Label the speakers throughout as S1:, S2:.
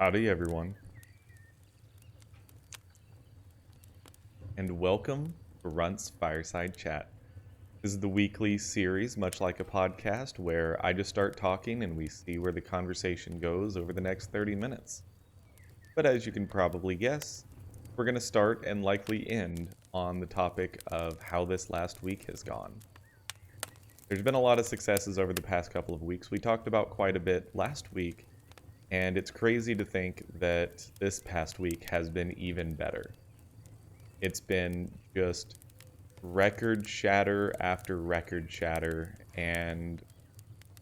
S1: Howdy, everyone, and welcome to Runt's Fireside Chat. This is the weekly series, much like a podcast, where I just start talking and we see where the conversation goes over the next 30 minutes. But as you can probably guess, we're going to start and likely end on the topic of how this last week has gone. There's been a lot of successes over the past couple of weeks. We talked about quite a bit last week, and it's crazy to think that this past week has been even better. It's been just record shatter after record shatter, and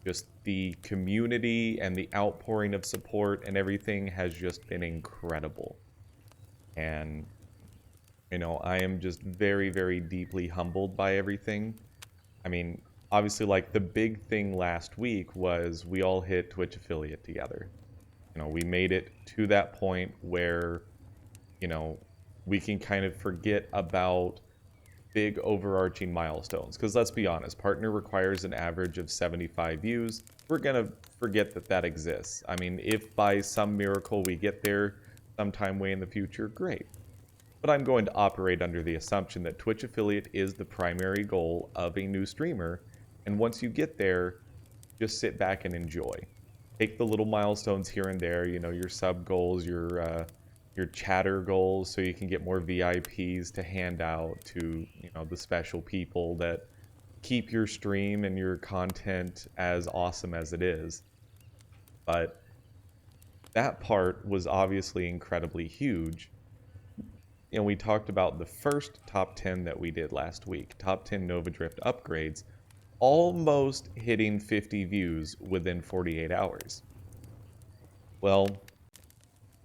S1: just the community and the outpouring of support and everything has just been incredible. And, I am just very, very deeply humbled by everything. I mean, obviously, like, the big thing last week was we all hit Twitch affiliate together. We made it to that point where, we can kind of forget about big overarching milestones. Because let's be honest, partner requires an average of 75 views. We're going to forget that that exists. I mean, if by some miracle we get there sometime way in the future, great. But I'm going to operate under the assumption that Twitch affiliate is the primary goal of a new streamer. And once you get there, just sit back and enjoy. Take the little milestones here and there, your sub goals, your chatter goals, so you can get more VIPs to hand out to, the special people that keep your stream and your content as awesome as it is. But that part was obviously incredibly huge. We talked about the first top 10 that we did last week, top 10 Nova Drift upgrades, almost hitting 50 views within 48 hours. Well,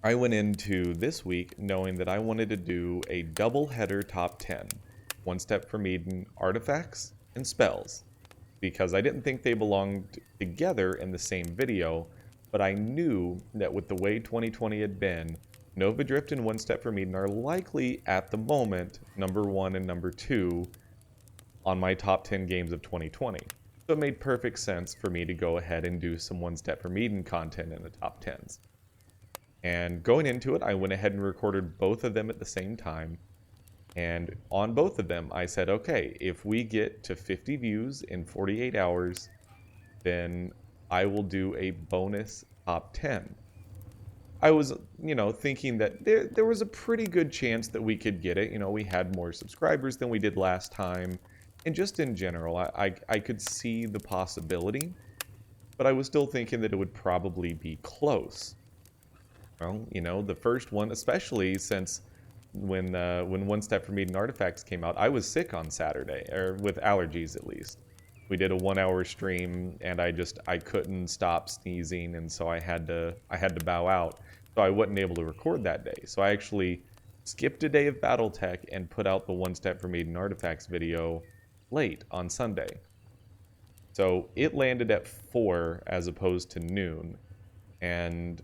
S1: I went into this week knowing that I wanted to do a double header top 10, One Step from Eden artifacts and spells, because I didn't think they belonged together in the same video, but I knew that with the way 2020 had been, Nova Drift and One Step from Eden are likely, at the moment, number 1 and number 2 on my top 10 games of 2020. So it made perfect sense for me to go ahead and do some One Step from Eden content in the top 10s. And going into it, I went ahead and recorded both of them at the same time. And on both of them, I said, okay, if we get to 50 views in 48 hours, then I will do a bonus top 10. I was, thinking that there was a pretty good chance that we could get it. We had more subscribers than we did last time. And just in general, I could see the possibility. But I was still thinking that it would probably be close. Well, the first one, especially since when One Step from Eden Artifacts came out, I was sick on Saturday, or with allergies at least. We did a 1-hour stream, and I couldn't stop sneezing, and so I had to bow out. So I wasn't able to record that day. So I actually skipped a day of BattleTech and put out the One Step from Eden Artifacts video late on Sunday. So it landed at 4 as opposed to noon, and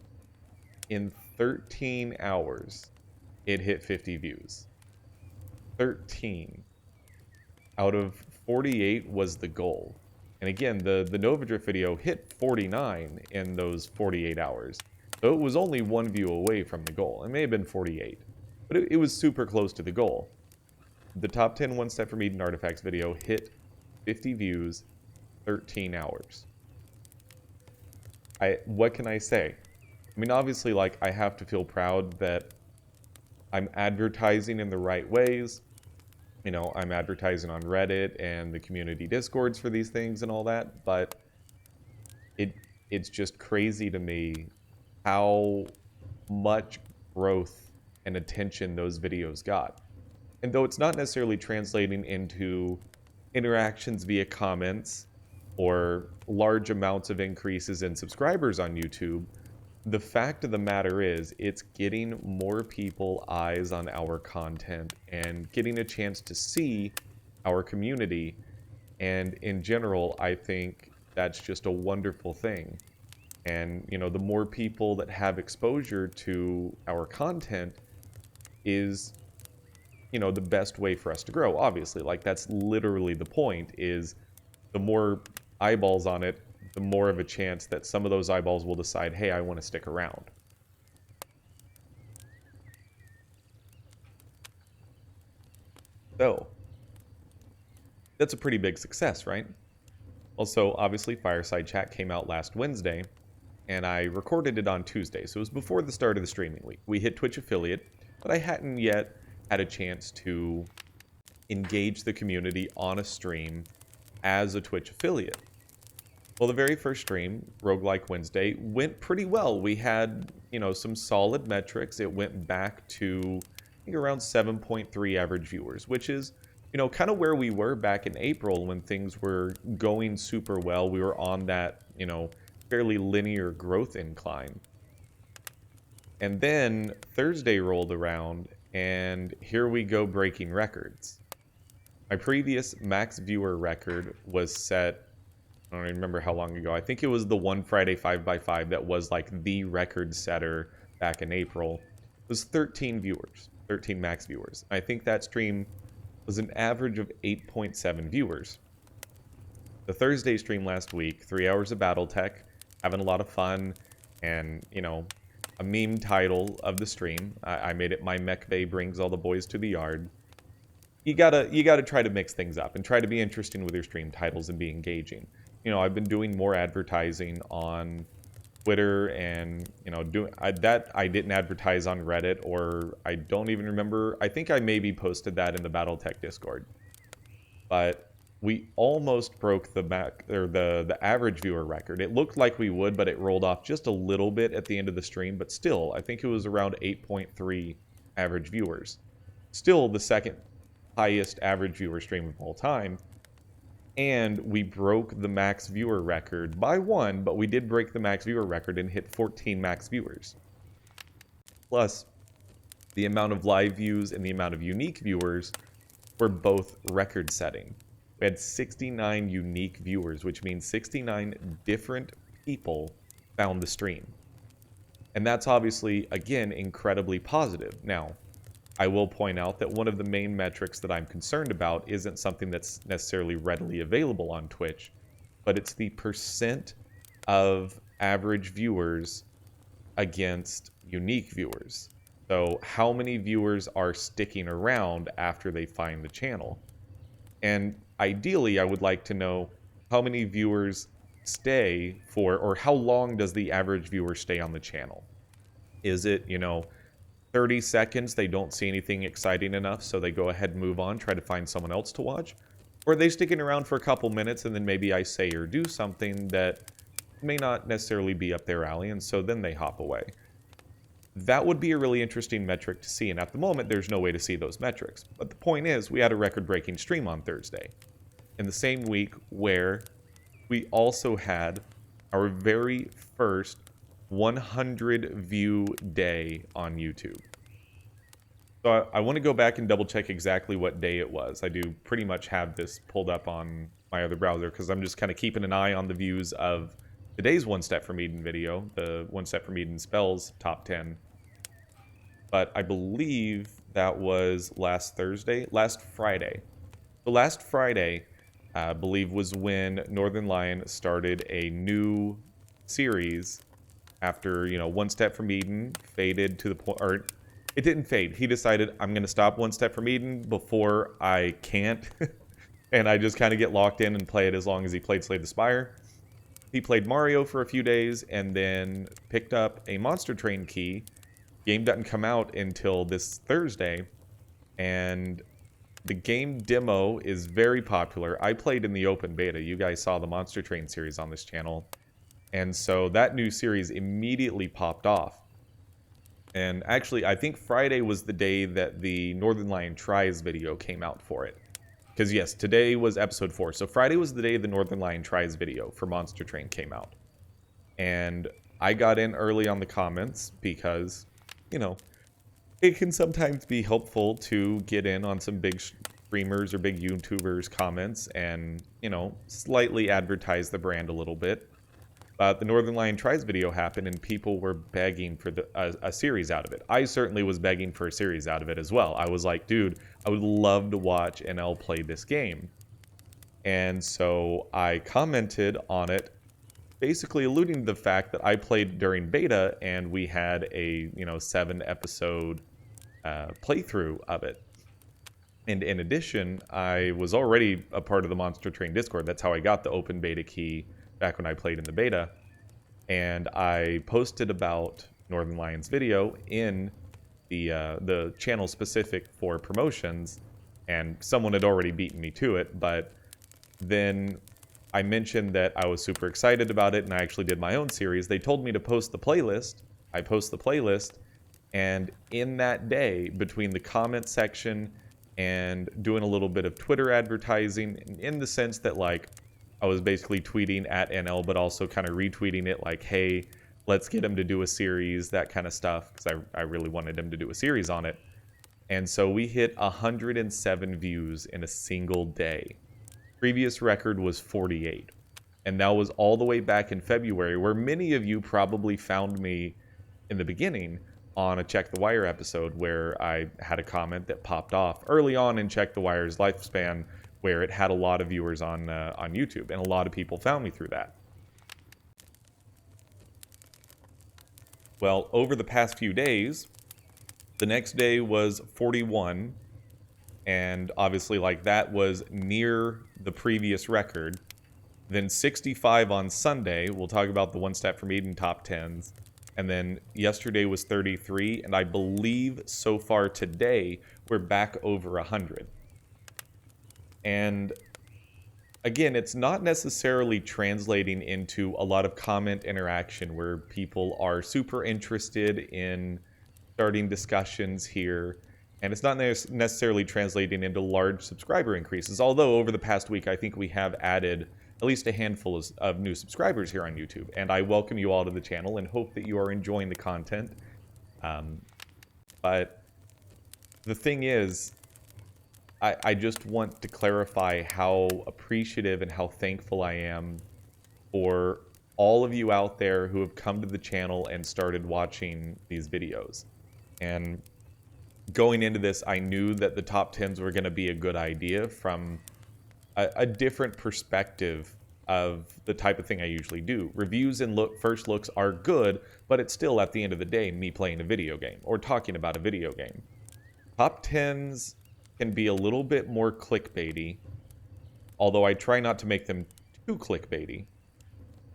S1: in 13 hours, it hit 50 views. 13 out of 48 was the goal. And again, the Nova Drift video hit 49 in those 48 hours. So it was only one view away from the goal. It may have been 48, but it was super close to the goal. The top 10 One Step from Eden Artifacts video hit 50 views, 13 hours. What can I say? I mean, obviously, I have to feel proud that I'm advertising in the right ways. I'm advertising on Reddit and the community discords for these things and all that, but it's just crazy to me how much growth and attention those videos got. And though it's not necessarily translating into interactions via comments or large amounts of increases in subscribers on YouTube, the fact of the matter is, it's getting more people eyes on our content and getting a chance to see our community. And in general, I think that's just a wonderful thing. And, the more people that have exposure to our content is, the best way for us to grow. Obviously, that's literally the point, is the more eyeballs on it, the more of a chance that some of those eyeballs will decide, hey, I want to stick around. So that's a pretty big success, right? Also, obviously, Fireside Chat came out last Wednesday, and I recorded it on Tuesday, so it was before the start of the streaming week. We hit Twitch affiliate, but I hadn't yet had a chance to engage the community on a stream as a Twitch affiliate. Well, the very first stream, Roguelike Wednesday, went pretty well. We had, some solid metrics. It went back to, I think, around 7.3 average viewers, which is, kind of where we were back in April when things were going super well. We were on that, fairly linear growth incline. And then Thursday rolled around, and here we go breaking records. My previous max viewer record was set, I don't even remember how long ago. I think it was the one Friday 5x5 that was like the record setter back in April. It was 13 viewers, 13 max viewers. I think that stream was an average of 8.7 viewers. The Thursday stream last week, 3 hours of Battletech, having a lot of fun, and, a meme title of the stream. I made it "My Mech Bay Brings All the Boys to the Yard." You gotta try to mix things up and try to be interesting with your stream titles and be engaging. I've been doing more advertising on Twitter, and I didn't advertise on Reddit, or I don't even remember. I think I maybe posted that in the BattleTech Discord. But we almost broke the average viewer record. It looked like we would, but it rolled off just a little bit at the end of the stream. But still, I think it was around 8.3 average viewers. Still the second highest average viewer stream of all time. And we broke the max viewer record by one, but we did break the max viewer record and hit 14 max viewers. Plus, the amount of live views and the amount of unique viewers were both record-setting. We had 69 unique viewers, which means 69 different people found the stream. And that's obviously, again, incredibly positive. Now, I will point out that one of the main metrics that I'm concerned about isn't something that's necessarily readily available on Twitch, but it's the percent of average viewers against unique viewers. So how many viewers are sticking around after they find the channel? And ideally, I would like to know how many viewers stay for, or how long does the average viewer stay on the channel? Is it, 30 seconds, they don't see anything exciting enough, so they go ahead and move on, try to find someone else to watch? Or are they sticking around for a couple minutes, and then maybe I say or do something that may not necessarily be up their alley, and so then they hop away? That would be a really interesting metric to see, and at the moment, there's no way to see those metrics. But the point is, we had a record-breaking stream on Thursday, in the same week where we also had our very first 100 view day on YouTube. So I want to go back and double check exactly what day it was. I do pretty much have this pulled up on my other browser because I'm just kind of keeping an eye on the views of today's One Step from Eden video, the One Step from Eden Spells top 10. But I believe that was last Friday. So last Friday, I believe, was when Northern Lion started a new series after, One Step from Eden faded to the point, or it didn't fade. He decided, I'm going to stop One Step from Eden before I can't. And I just kind of get locked in and play it as long as he played Slay the Spire. He played Mario for a few days and then picked up a Monster Train key. Game doesn't come out until this Thursday. And the game demo is very popular. I played in the open beta. You guys saw the Monster Train series on this channel. And so that new series immediately popped off. And actually, I think Friday was the day that the Northern Lion Tries video came out for it. Because yes, today was episode 4. So Friday was the day the Northern Lion Tries video for Monster Train came out. And I got in early on the comments because, it can sometimes be helpful to get in on some big streamers or big YouTubers' comments and, slightly advertise the brand a little bit. The Northern Lion Tries video happened and people were begging for a series out of it. I certainly was begging for a series out of it as well. I was like, dude, I would love to watch NL play this game. And so I commented on it, basically alluding to the fact that I played during beta and we had a 7-episode playthrough of it. And in addition, I was already a part of the Monster Train Discord. That's how I got the open beta key back when I played in the beta. And I posted about Northern Lions video in the channel specific for promotions, and someone had already beaten me to it. But then I mentioned that I was super excited about it, and I actually did my own series. They told me to post the playlist. I post the playlist, and in that day, between the comment section and doing a little bit of Twitter advertising, in the sense that, like, I was basically tweeting at NL, but also kind of retweeting it like, hey, let's get him to do a series, that kind of stuff, because I really wanted him to do a series on it. And so we hit 107 views in a single day. Previous record was 48. And that was all the way back in February, where many of you probably found me in the beginning on a Check the Wire episode where I had a comment that popped off early on in Check the Wire's lifespan, where it had a lot of viewers on YouTube, and a lot of people found me through that. Well, over the past few days, the next day was 41, and obviously, like, that was near the previous record. Then 65 on Sunday. We'll talk about the One Step from Eden top 10s. And then yesterday was 33, and I believe so far today we're back over 100. And again, it's not necessarily translating into a lot of comment interaction where people are super interested in starting discussions here. And it's not necessarily translating into large subscriber increases. Although over the past week, I think we have added at least a handful of new subscribers here on YouTube. And I welcome you all to the channel and hope that you are enjoying the content. But the thing is, I just want to clarify how appreciative and how thankful I am for all of you out there who have come to the channel and started watching these videos. And going into this, I knew that the top 10s were going to be a good idea from a different perspective of the type of thing I usually do. Reviews and first looks are good, but it's still, at the end of the day, me playing a video game or talking about a video game. Top 10s can be a little bit more clickbaity, although I try not to make them too clickbaity.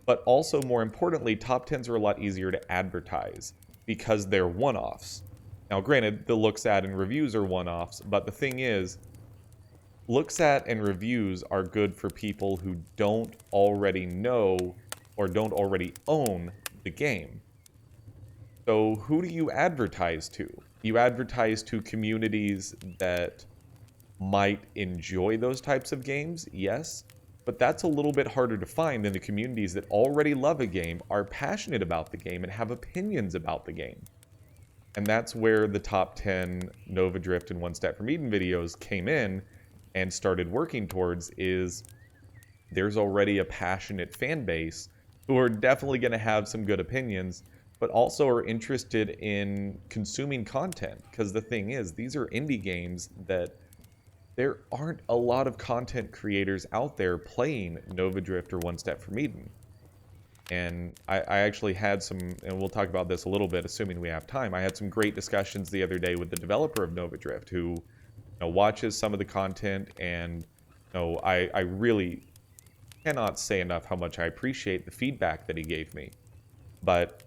S1: But also, more importantly, top 10s are a lot easier to advertise because they're one-offs. Now, granted, the looks at and reviews are one-offs, but the thing is, looks at and reviews are good for people who don't already know or don't already own the game. So who do you advertise to? You advertise to communities that might enjoy those types of games, yes, but that's a little bit harder to find than the communities that already love a game, are passionate about the game, and have opinions about the game. And that's where the top 10 Nova Drift and One Step from Eden videos came in and started working towards. Is there's already a passionate fan base who are definitely going to have some good opinions, but also are interested in consuming content. Because the thing is, these are indie games that there aren't a lot of content creators out there playing Nova Drift or One Step from Eden. And I actually had some, and we'll talk about this a little bit, assuming we have time. I had some great discussions the other day with the developer of Nova Drift, who watches some of the content, and I really cannot say enough how much I appreciate the feedback that he gave me. But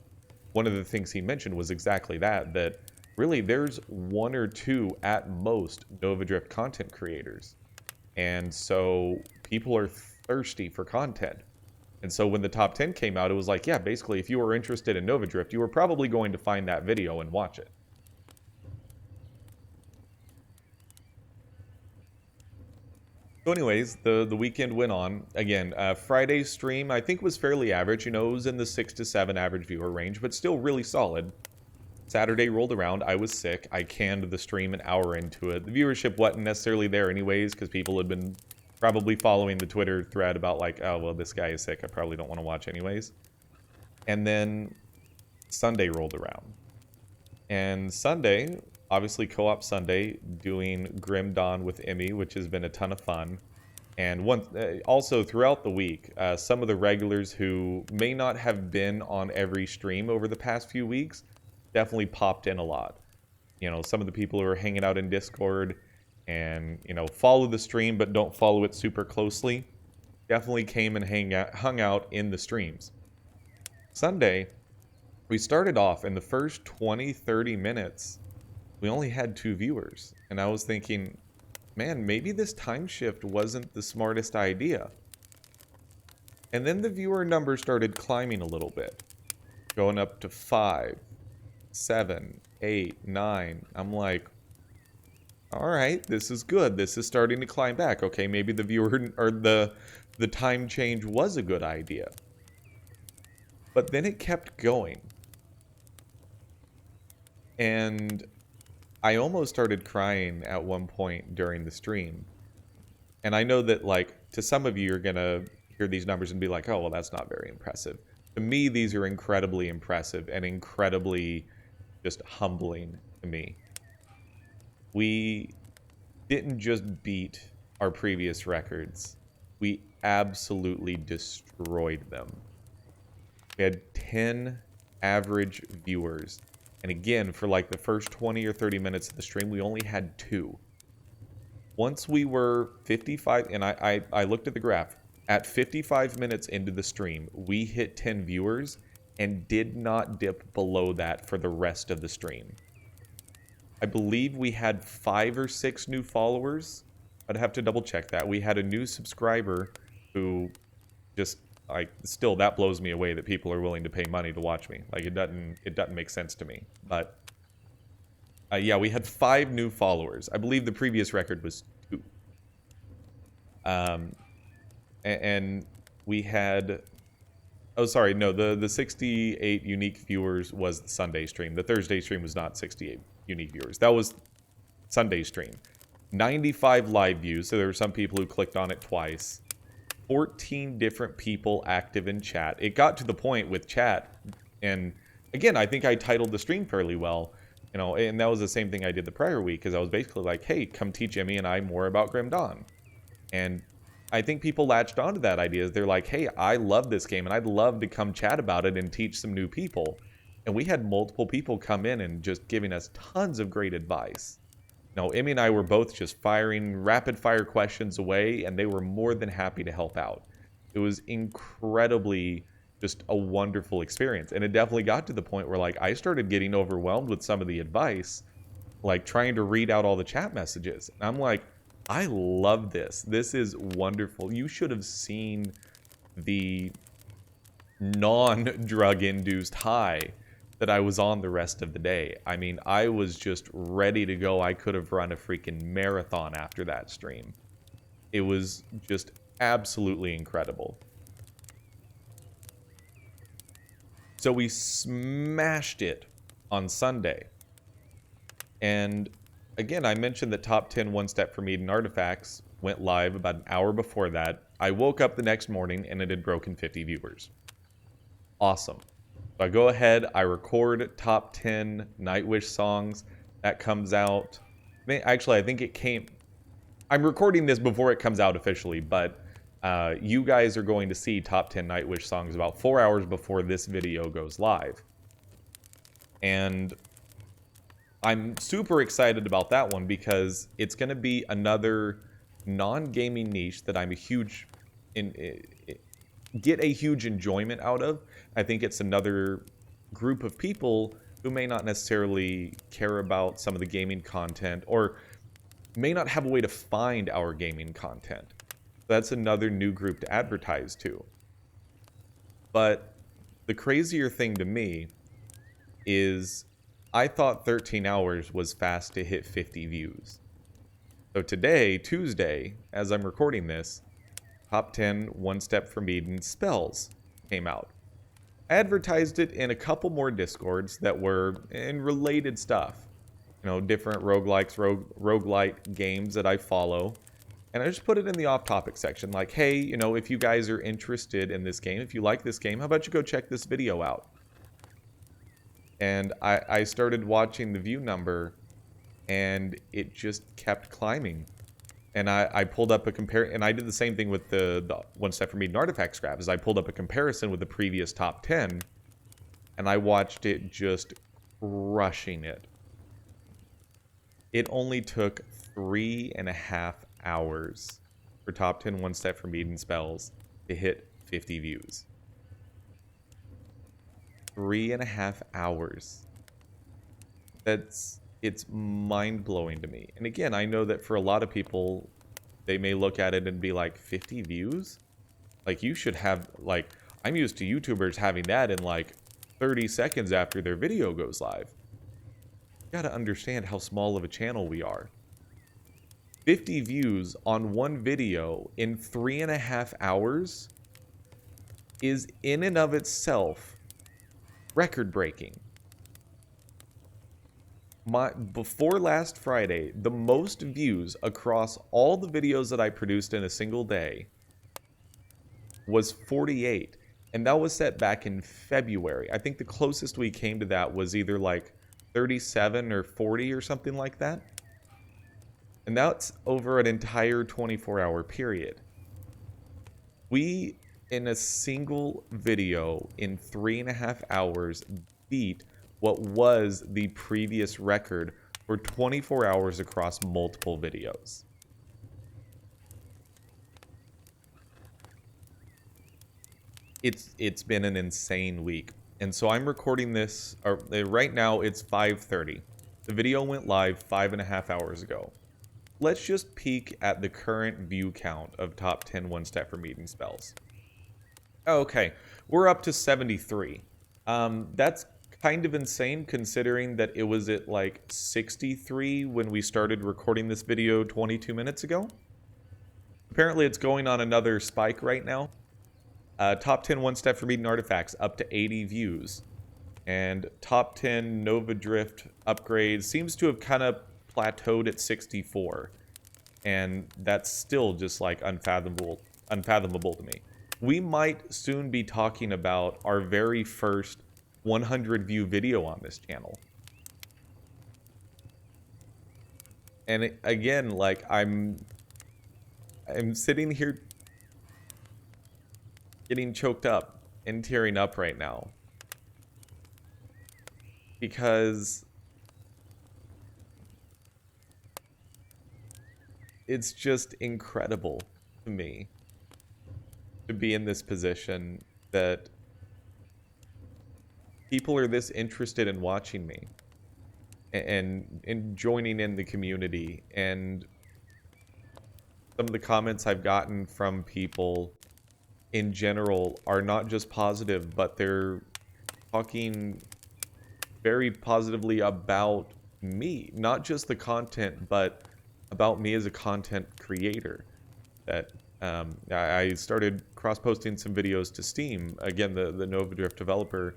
S1: one of the things he mentioned was exactly that really there's one or two at most Nova Drift content creators. And so people are thirsty for content. And so when the top 10 came out, it was like, yeah, basically, if you were interested in Nova Drift, you were probably going to find that video and watch it. So anyways, the weekend went on. Again, Friday's stream, I think, was fairly average. It was in the 6 to 7 average viewer range, but still really solid. Saturday rolled around. I was sick. I canned the stream an hour into it. The viewership wasn't necessarily there anyways, because people had been probably following the Twitter thread about like, oh, well, this guy is sick. I probably don't want to watch anyways. And then Sunday rolled around. And Sunday, obviously Co-op Sunday, doing Grim Dawn with Emmy, which has been a ton of fun. And also throughout the week, some of the regulars who may not have been on every stream over the past few weeks definitely popped in a lot. Some of the people who are hanging out in Discord, and, follow the stream, but don't follow it super closely, definitely came and hung out in the streams. Sunday, we started off in the first 20, 30 minutes, we only had 2 viewers. And I was thinking, man, maybe this time shift wasn't the smartest idea. And then the viewer number started climbing a little bit, going up to 5, 7, 8, 9. I'm like, all right, this is good. This is starting to climb back. Okay, maybe the viewer or the time change was a good idea. But then it kept going. And I almost started crying at one point during the stream. And I know that, like, to some of you, you're going to hear these numbers and be like, oh, well, that's not very impressive. To me, these are incredibly impressive and incredibly just humbling to me. We didn't just beat our previous records. We absolutely destroyed them. We had 10 average viewers. And again, for like the first 20 or 30 minutes of the stream, we only had 2. Once we were 55, and I looked at the graph, at 55 minutes into the stream, we hit 10 viewers and did not dip below that for the rest of the stream. I believe we had 5 or 6 new followers. I'd have to double check that. We had a new subscriber who just, like, still that blows me away that people are willing to pay money to watch me. Like, it doesn't make sense to me. But yeah, we had 5 new followers. I believe the previous record was 2. And we had, oh, sorry, no, the 68 unique viewers was the Sunday stream. The Thursday stream was not 68 unique viewers. That was Sunday stream. 95 live views, so there were some people who clicked on it twice. 14 different people active in chat. It got to the point with chat, and again, I think I titled the stream fairly well, and that was the same thing I did the prior week, because I was basically like, hey, come teach Emmy and I more about Grim Dawn. And I think people latched onto that idea. They're like, hey, I love this game, and I'd love to come chat about it and teach some new people. And we had multiple people come in and just giving us tons of great advice. Emmy and I were both just firing rapid-fire questions away, and they were more than happy to help out. It was incredibly just a wonderful experience. And it definitely got to the point where, like, I started getting overwhelmed with some of the advice, like trying to read out all the chat messages. And I'm like, I love this. This is wonderful. You should have seen the non-drug induced high that I was on the rest of the day. I mean, I was just ready to go. I could have run a freaking marathon after that stream. It was just absolutely incredible. So we smashed it on Sunday. And again, I mentioned that Top 10 One Step from Eden Artifacts went live about an hour before that. I woke up the next morning and it had broken 50 viewers. Awesome. So I go ahead, I record Top 10 Nightwish songs. That comes out. Actually, I think it came. I'm recording this before it comes out officially, but you guys are going to see Top 10 Nightwish songs about 4 hours before this video goes live. And I'm super excited about that one because it's going to be another non-gaming niche that I'm get a huge enjoyment out of. I think it's another group of people who may not necessarily care about some of the gaming content or may not have a way to find our gaming content. That's another new group to advertise to. But the crazier thing to me is I thought 13 hours was fast to hit 50 views. So today, Tuesday, as I'm recording this, Top 10 One Step from Eden Spells came out. I advertised it in a couple more Discords that were in related stuff. Different roguelikes, roguelite games that I follow. And I just put it in the off-topic section, like, hey, if you guys are interested in this game, if you like this game, how about you go check this video out? And I started watching the view number, and it just kept climbing. And I pulled up a and I did the same thing with the One Step from Eden Artifact scrap, is I pulled up a comparison with the previous top 10, and I watched it just crushing it. It only took 3.5 hours for top 10 one step from Eden spells to hit 50 views. 3.5 hours. It's mind-blowing to me. And again, I know that for a lot of people, they may look at it and be like, 50 views? Like, you should have, like, I'm used to YouTubers having that in like 30 seconds after their video goes live. You gotta understand how small of a channel we are. 50 views on one video in 3.5 hours is in and of itself record-breaking. Before last Friday, the most views across all the videos that I produced in a single day was 48. And that was set back in February. I think the closest we came to that was either like 37 or 40 or something like that. And that's over an entire 24-hour period. We, in a single video in 3.5 hours, beat what was the previous record for 24 hours across multiple videos. It's been an insane week. And so I'm recording this, right now it's 5:30. The video went live 5.5 hours ago. Let's just peek at the current view count of top 10 one-step from Eden spells. Okay, we're up to 73. That's kind of insane considering that it was at like 63 when we started recording this video 22 minutes ago. Apparently it's going on another spike right now. Top 10 one step from Eden artifacts up to 80 views. And top 10 Nova Drift upgrades seems to have kind of plateaued at 64. And that's still just like unfathomable to me. We might soon be talking about our very first 100 view video on this channel. And again, like I'm sitting here getting choked up and tearing up right now because it's just incredible to me to be in this position that people are this interested in watching me and joining in the community. And some of the comments I've gotten from people in general are not just positive, but they're talking very positively about me, not just the content, but about me as a content creator. That I started cross-posting some videos to Steam. Again, the Nova Drift developer,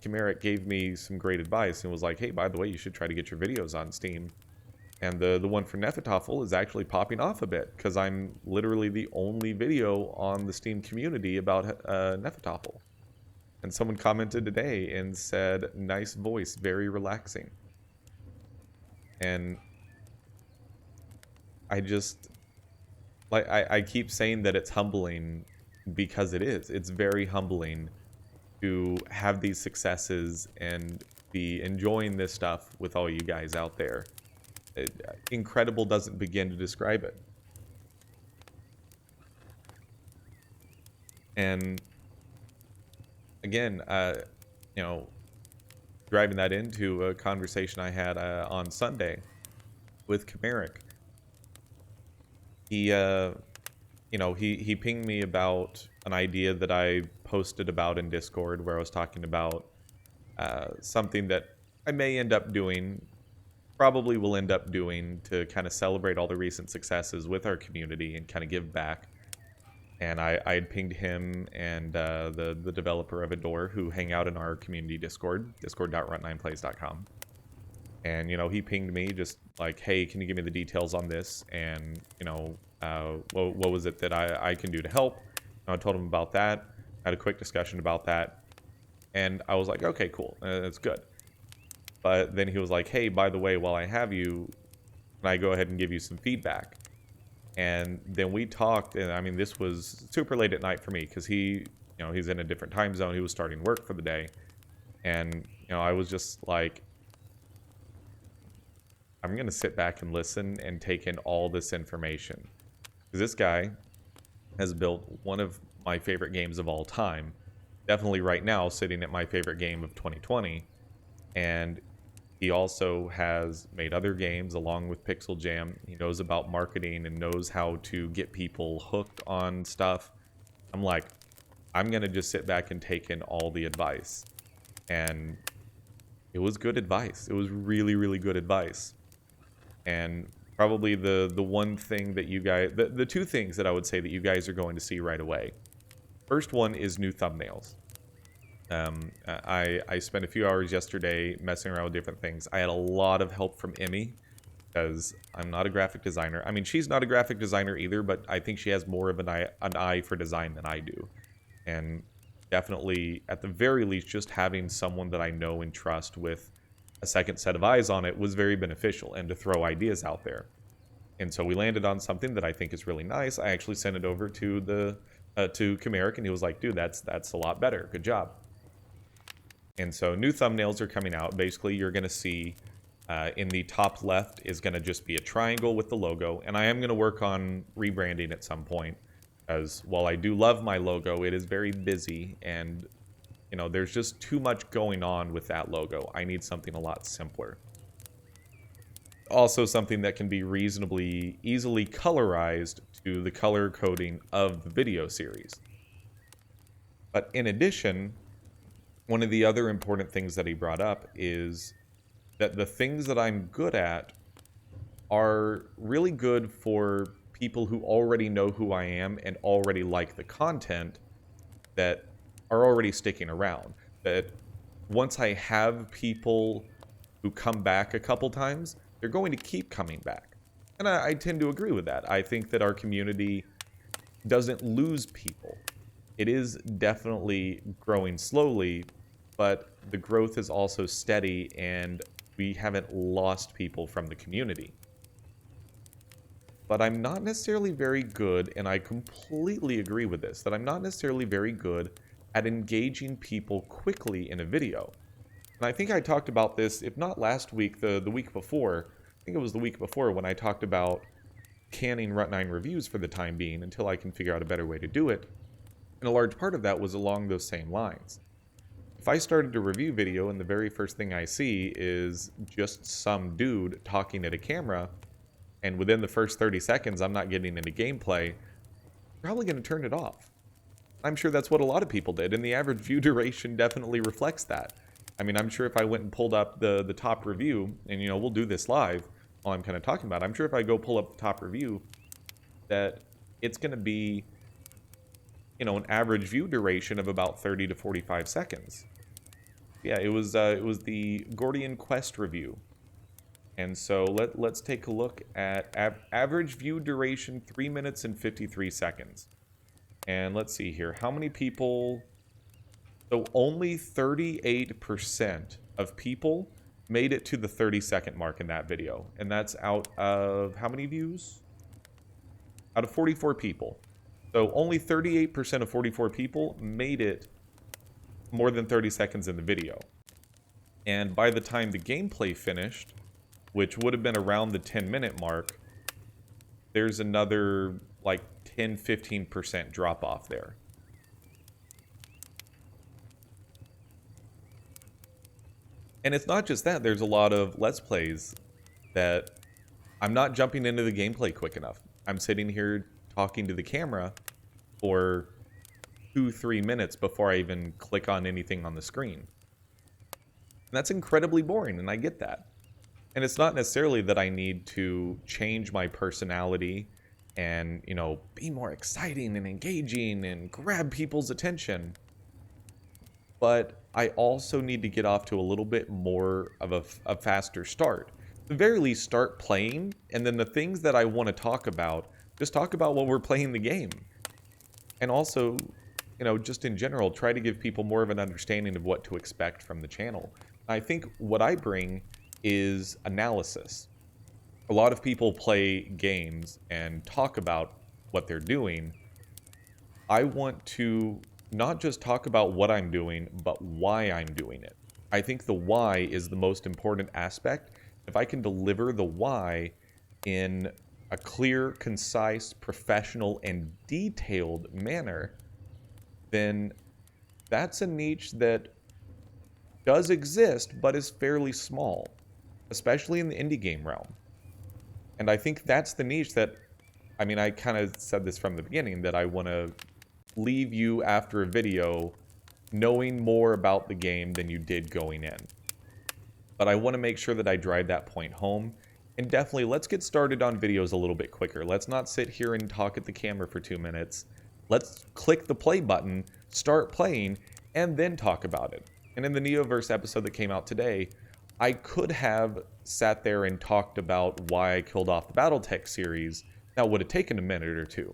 S1: Chimeric, gave me some great advice and was like, hey, by the way, you should try to get your videos on Steam. And the one for Nephitophel is actually popping off a bit because I'm literally the only video on the Steam community about Nephitophel. And someone commented today and said, nice voice, very relaxing. And I just, like, I keep saying that it's humbling because it is. It's very humbling to have these successes and be enjoying this stuff with all you guys out there. Incredible doesn't begin to describe it. And again, you know, driving that into a conversation I had on Sunday with Chimeric. He, you know, he pinged me about an idea that I posted about in Discord where I was talking about something that I may end up doing, probably will end up doing, to kind of celebrate all the recent successes with our community and kind of give back. And I had pinged him and the developer of Adore, who hang out in our community Discord, discord.runt9plays.com. And, you know, he pinged me just like, hey, can you give me the details on this? And, you know, what was it that I can do to help? And I told him about that, had a quick discussion about that. And I was like, okay, cool, that's good. But then he was like, hey, by the way, while I have you, can I go ahead and give you some feedback? And then we talked, and I mean, this was super late at night for me because he, you know, he's in a different time zone. He was starting work for the day. And, you know, I was just like, I'm going to sit back and listen and take in all this information. Because this guy has built one of my favorite games of all time. Definitely right now sitting at my favorite game of 2020. And he also has made other games along with Pixel Jam. He knows about marketing and knows how to get people hooked on stuff. I'm like, I'm going to just sit back and take in all the advice. And it was good advice. It was really, really good advice. And probably the one thing that you guys, the two things that I would say that you guys are going to see right away. First one is new thumbnails. I spent a few hours yesterday messing around with different things. I had a lot of help from Emmy because I'm not a graphic designer. I mean, she's not a graphic designer either, but I think she has more of an eye for design than I do. And definitely, at the very least, just having someone that I know and trust with a second set of eyes on it was very beneficial, and to throw ideas out there. And so we landed on something that I think is really nice. I actually sent it over to to Kameric, and he was like, dude, that's a lot better. Good job. And so new thumbnails are coming out. Basically, you're going to see in the top left is going to just be a triangle with the logo. And I am going to work on rebranding at some point, as while I do love my logo, it is very busy, and you know, there's just too much going on with that logo. I need something a lot simpler. Also something that can be reasonably easily colorized to the color coding of the video series. But in addition, one of the other important things that he brought up is that the things that I'm good at are really good for people who already know who I am and already like the content, that are already sticking around. That once I have people who come back a couple times, they're going to keep coming back. And I tend to agree with that. I think that our community doesn't lose people. It is definitely growing slowly, but the growth is also steady, and we haven't lost people from the community. But I'm not necessarily very good, and I completely agree with this, that I'm not necessarily very good at engaging people quickly in a video. And I think I talked about this, if not last week, the week before. I think it was the week before when I talked about canning Runt 9 reviews for the time being until I can figure out a better way to do it. And a large part of that was along those same lines. If I started a review video and the very first thing I see is just some dude talking at a camera, and within the first 30 seconds I'm not getting into gameplay, I'm probably going to turn it off. I'm sure that's what a lot of people did, and the average view duration definitely reflects that. I mean, I'm sure if I went and pulled up the top review, and you know, we'll do this live while I'm kind of talking about it, I'm sure if I go pull up the top review, that it's going to be, you know, an average view duration of about 30 to 45 seconds. Yeah, it was the Gordian Quest review. And so let's take a look at average view duration, 3 minutes and 53 seconds. And let's see here, how many people... So only 38% of people made it to the 30-second mark in that video. And that's out of how many views? Out of 44 people. So only 38% of 44 people made it more than 30 seconds in the video. And by the time the gameplay finished, which would have been around the 10-minute mark, there's another like 10-15% drop off there. And it's not just that, there's a lot of Let's Plays that I'm not jumping into the gameplay quick enough. I'm sitting here talking to the camera for 2-3 minutes before I even click on anything on the screen. And that's incredibly boring, and I get that. And it's not necessarily that I need to change my personality and, you know, be more exciting and engaging and grab people's attention. But I also need to get off to a little bit more of a faster start. At the very least, start playing, and then the things that I want to talk about, just talk about while we're playing the game. And also, you know, just in general, try to give people more of an understanding of what to expect from the channel. I think what I bring is analysis. A lot of people play games and talk about what they're doing. I want to not just talk about what I'm doing, but why I'm doing it. I think the why is the most important aspect, if I can deliver the why in a clear, concise, professional, and detailed manner, then that's a niche that does exist, but is fairly small, especially in the indie game realm. And I think that's the niche that, I mean, I kind of said this from the beginning, that I want to leave you after a video knowing more about the game than you did going in. But I want to make sure that I drive that point home. And definitely, let's get started on videos a little bit quicker. Let's not sit here and talk at the camera for 2 minutes. Let's click the play button, start playing, and then talk about it. And in the Neoverse episode that came out today, I could have sat there and talked about why I killed off the Battletech series. That would have taken a minute or two.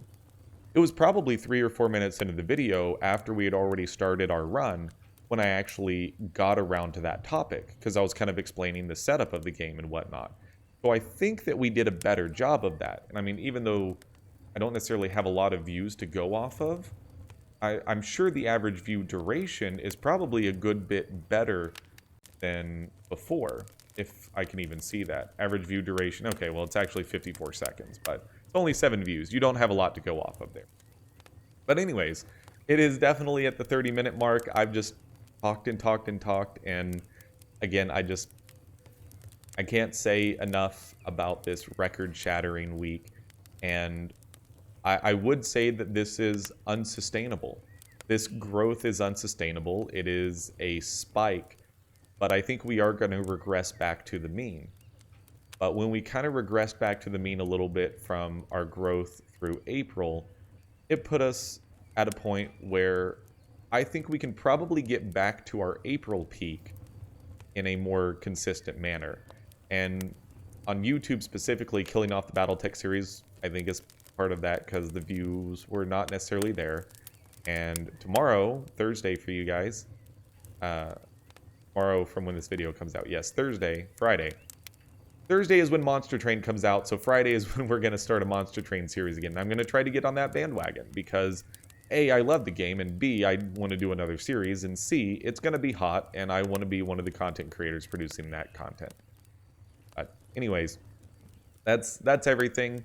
S1: It was probably 3 or 4 minutes into the video after we had already started our run when I actually got around to that topic, because I was kind of explaining the setup of the game and whatnot. So I think that we did a better job of that. And I mean, even though I don't necessarily have a lot of views to go off of, I'm sure the average view duration is probably a good bit better than before, if I can even see that. Average view duration, okay, well, it's actually 54 seconds, but it's only 7 views. You don't have a lot to go off of there. But anyways, it is definitely at the 30-minute mark. I've just talked and talked and talked, and again, I can't say enough about this record-shattering week, and I would say that this is unsustainable. This growth is unsustainable. It is a spike, but I think we are going to regress back to the mean. But when we kind of regressed back to the mean a little bit from our growth through April, it put us at a point where I think we can probably get back to our April peak in a more consistent manner. And on YouTube specifically, killing off the Battletech series, I think is part of that, because the views were not necessarily there. And tomorrow, Thursday for you guys, tomorrow from when this video comes out, yes, Friday is when Monster Train comes out, so Friday is when we're going to start a Monster Train series again. I'm going to try to get on that bandwagon, because A, I love the game, and B, I want to do another series, and C, it's going to be hot, and I want to be one of the content creators producing that content. But anyways, that's everything.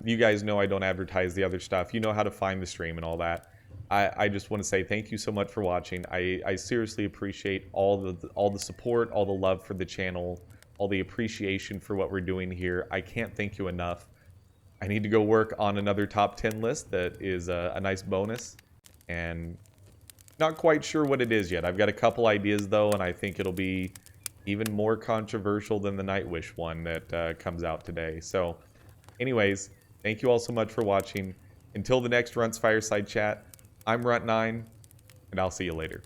S1: You guys know I don't advertise the other stuff. You know how to find the stream and all that. I just want to say thank you so much for watching. I seriously appreciate all the support, all the love for the channel, all the appreciation for what we're doing here. I can't thank you enough. I need to go work on another top 10 list that is a nice bonus, and not quite sure what it is yet. I've got a couple ideas though, and I think it'll be even more controversial than the Nightwish one that comes out today. So anyways, thank you all so much for watching. Until the next Runt's Fireside Chat, I'm Runt9, and I'll see you later.